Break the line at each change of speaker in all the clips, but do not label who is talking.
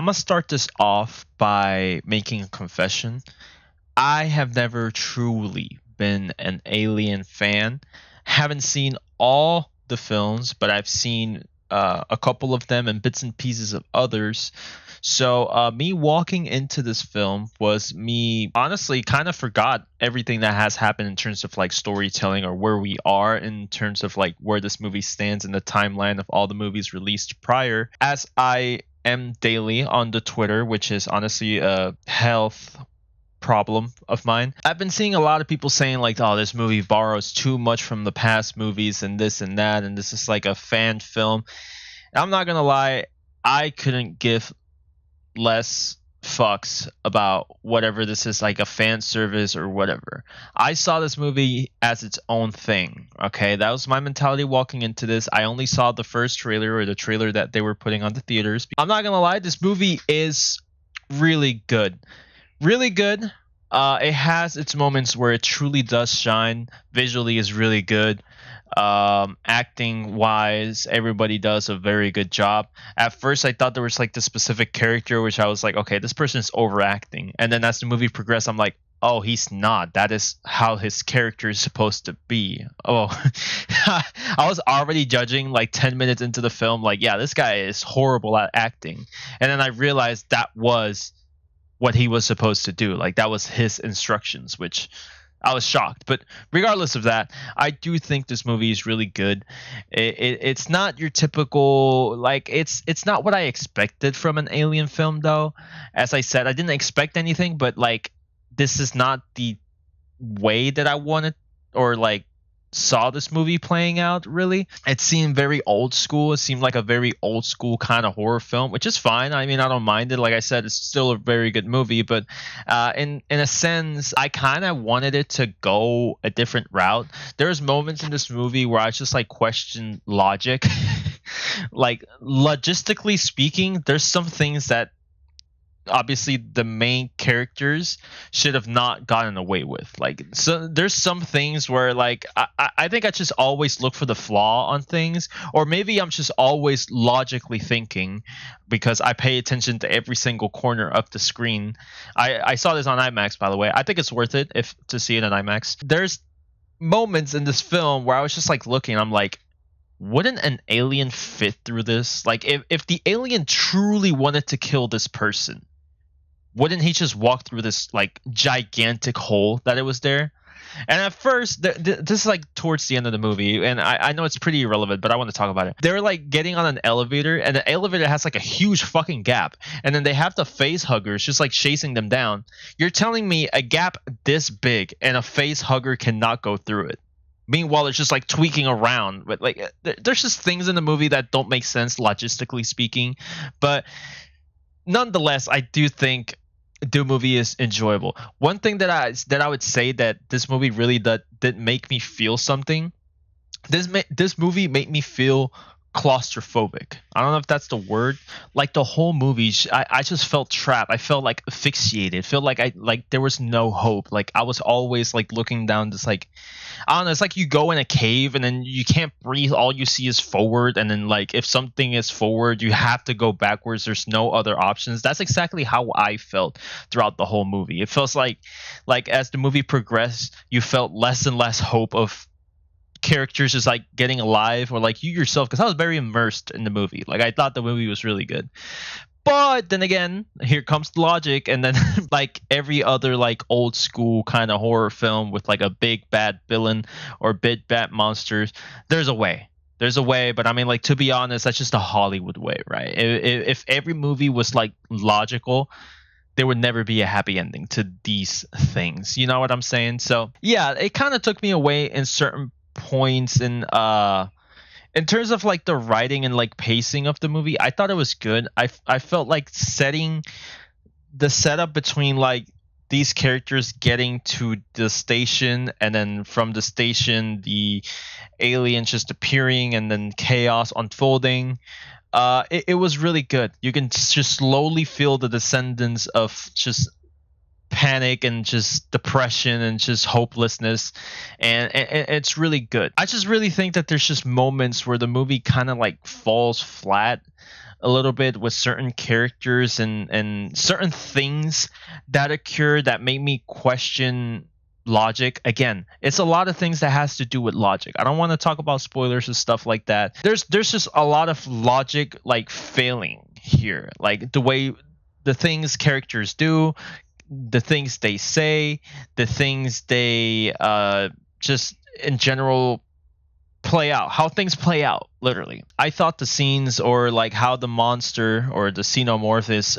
I'm gonna start this off by making a confession. I have never truly been an Alien fan. Haven't seen all the films, but I've seen a couple of them and bits and pieces of others. So, me walking into this film was me honestly kind of forgot everything that has happened in terms of like storytelling or where we are in terms of like where this movie stands in the timeline of all the movies released prior. As I am daily on the Twitter, which is honestly a health problem of mine. I've been seeing a lot of people saying like, "Oh, this movie borrows too much from the past movies and this and that, and this is like a fan film." I'm not gonna lie, I couldn't give less fucks about whatever this is, like a fan service or whatever. I saw this movie as its own thing. Okay, that was my mentality walking into this. I only saw the first trailer or the trailer that they were putting on the theaters. I'm not gonna lie, this movie is really good. Really good. It has its moments where it truly does shine. Visually is really good. Acting wise, everybody does a very good job. At first, I thought there was like this specific character, which I was like, okay, this person is overacting. And then as the movie progressed, I'm like, oh, he's not. That is how his character is supposed to be. Oh, I was already judging like 10 minutes into the film, like, yeah, this guy is horrible at acting. And then I realized that was what he was supposed to do. Like that was his instructions, which I was shocked. But regardless of that, I do think this movie is really good. It's not your typical like it's not what I expected from an Alien film though. As I said, I didn't expect anything, but like this is not the way that I wanted or like saw this movie playing out. Really, it seemed very old school. It seemed like a very old school kind of horror film, which is fine. I mean, I don't mind it. Like I said, it's still a very good movie, but in a sense, I kind of wanted it to go a different route. There's moments in this movie where I just like question logic. Like logistically speaking, there's some things that obviously the main characters should have not gotten away with. Like, so there's some things where like I think I just always look for the flaw on things, or maybe I'm just always logically thinking because I pay attention to every single corner of the screen. I saw this on IMAX, by the way. I think it's worth it if to see it on IMAX. There's moments in this film where I was just like looking, I'm like, wouldn't an alien fit through this? Like if the alien truly wanted to kill this person, wouldn't he just walk through this like gigantic hole that it was there? And at first, this is like towards the end of the movie, and I know it's pretty irrelevant, but I want to talk about it. They're like getting on an elevator, and the elevator has like a huge fucking gap, and then they have the face huggers just like chasing them down. You're telling me a gap this big and a face hugger cannot go through it? Meanwhile, it's just like tweaking around, but like there's just things in the movie that don't make sense logistically speaking. But nonetheless, I do think the movie is enjoyable. One thing that I would say that this movie really did make me feel something. This movie made me feel claustrophobic. I don't know if that's the word. Like the whole movie, I just felt trapped. I felt like asphyxiated. Felt like there was no hope. Like I was always like looking down this like, I don't know. It's like you go in a cave and then you can't breathe. All you see is forward, and then like if something is forward, you have to go backwards. There's no other options. That's exactly how I felt throughout the whole movie. It feels like as the movie progressed, you felt less and less hope of characters just like getting alive, or like you yourself, because I was very immersed in the movie. Like I thought the movie was really good. But then again, here comes the logic, and then like every other like old school kind of horror film with like a big bad villain or big bad monsters, there's a way. There's a way, but I mean, like, to be honest, that's just a Hollywood way, right? If every movie was like logical, there would never be a happy ending to these things. You know what I'm saying? So yeah, it kind of took me away in certain points in terms of like the writing and like pacing of the movie. I thought it was good. I felt like setting the setup between like these characters getting to the station, and then from the station the aliens just appearing, and then chaos unfolding. It was really good. You can just slowly feel the descendants of just panic and just depression and just hopelessness, and it's really good. I just really think that there's just moments where the movie kind of like falls flat a little bit with certain characters and certain things that occur that made me question logic. Again, it's a lot of things that has to do with logic. I don't want to talk about spoilers and stuff like that. There's just a lot of logic like failing here, like the way the things characters do, the things they say, the things they just in general play out, how things play out literally. I thought the scenes, or like how the monster or the xenomorph is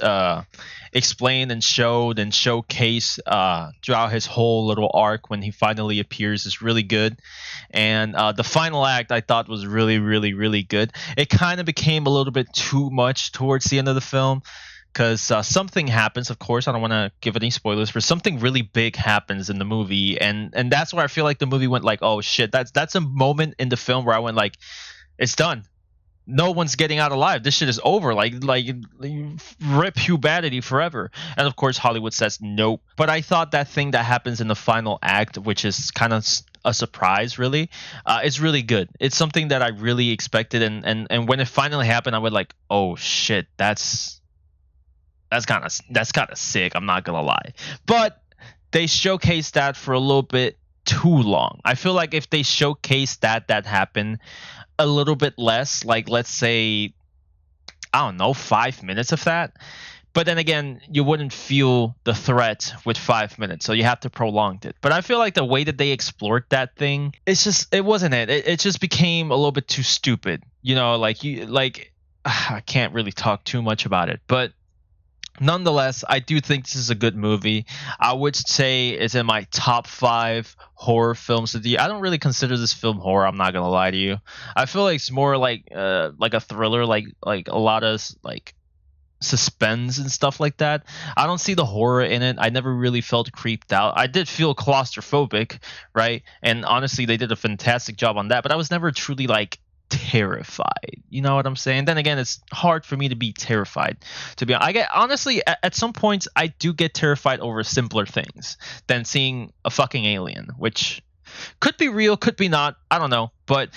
explained and showed and showcased throughout his whole little arc when he finally appears, is really good. And the final act I thought was really, really, really good. It kind of became a little bit too much towards the end of the film, because something happens. Of course, I don't want to give any spoilers, but something really big happens in the movie, and that's where I feel like the movie went like, oh shit, that's a moment in the film where I went like, it's done. No one's getting out alive. This shit is over. Like rip humanity forever. And of course, Hollywood says nope. But I thought that thing that happens in the final act, which is kind of a surprise, really, it's really good. It's something that I really expected, and when it finally happened, I went like, oh shit, that's kind of sick. I'm not gonna lie, but they showcased that for a little bit too long. I feel like if they showcased that happened a little bit less, like let's say, I don't know, 5 minutes of that. But then again, you wouldn't feel the threat with 5 minutes, so you have to prolong it. But I feel like the way that they explored that thing, it wasn't it. It just became a little bit too stupid. I can't really talk too much about it, but nonetheless, I do think this is a good movie. I would say it's in my top 5 horror films of the year. I don't really consider this film horror. I'm not gonna lie to you. I feel like it's more like a thriller, like a lot of like suspense and stuff like that. I don't see the horror in it. I never really felt creeped out. I did feel claustrophobic, right? And honestly, they did a fantastic job on that. But I was never truly like terrified. You know what I'm saying? Then again, it's hard for me to be terrified. To be honest, I get honestly at some points I do get terrified over simpler things than seeing a fucking alien, which could be real, could be not. I don't know. But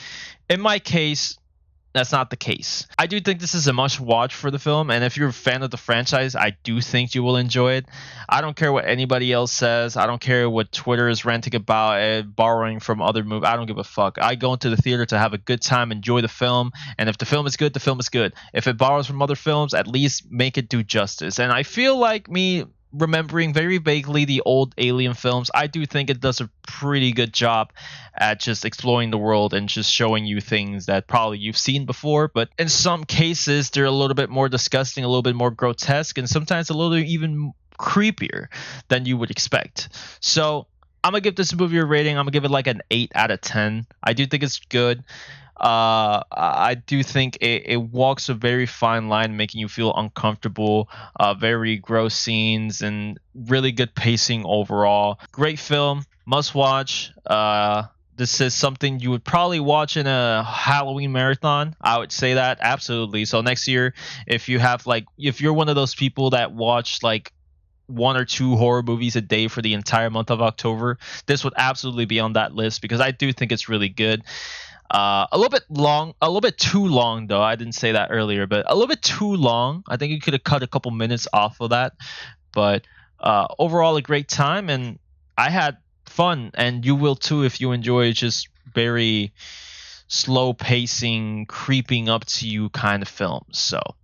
in my case, that's not the case. I do think this is a must watch for the film, and if you're a fan of the franchise, I do think you will enjoy it. I don't care what anybody else says. I don't care what Twitter is ranting about it, borrowing from other movies. I don't give a fuck. I go into the theater to have a good time, enjoy the film, and if the film is good, the film is good. If it borrows from other films, at least make it do justice. And I feel like me remembering very vaguely the old Alien films, I do think it does a pretty good job at just exploring the world and just showing you things that probably you've seen before, but in some cases they're a little bit more disgusting, a little bit more grotesque, and sometimes a little even creepier than you would expect. So I'm gonna give this movie a rating. I'm gonna give it like an 8 out of 10. I do think it's good. I do think it walks a very fine line, making you feel uncomfortable. Very gross scenes and really good pacing overall. Great film, must watch. This is something you would probably watch in a Halloween marathon. I would say that absolutely. So next year, if you're one of those people that watch like 1 or 2 horror movies a day for the entire month of October, this would absolutely be on that list because I do think it's really good. A little bit long, a little bit too long though. I didn't say that earlier, but a little bit too long. I think you could have cut a couple minutes off of that. But overall, a great time, and I had fun, and you will too if you enjoy just very slow pacing, creeping up to you kind of films. So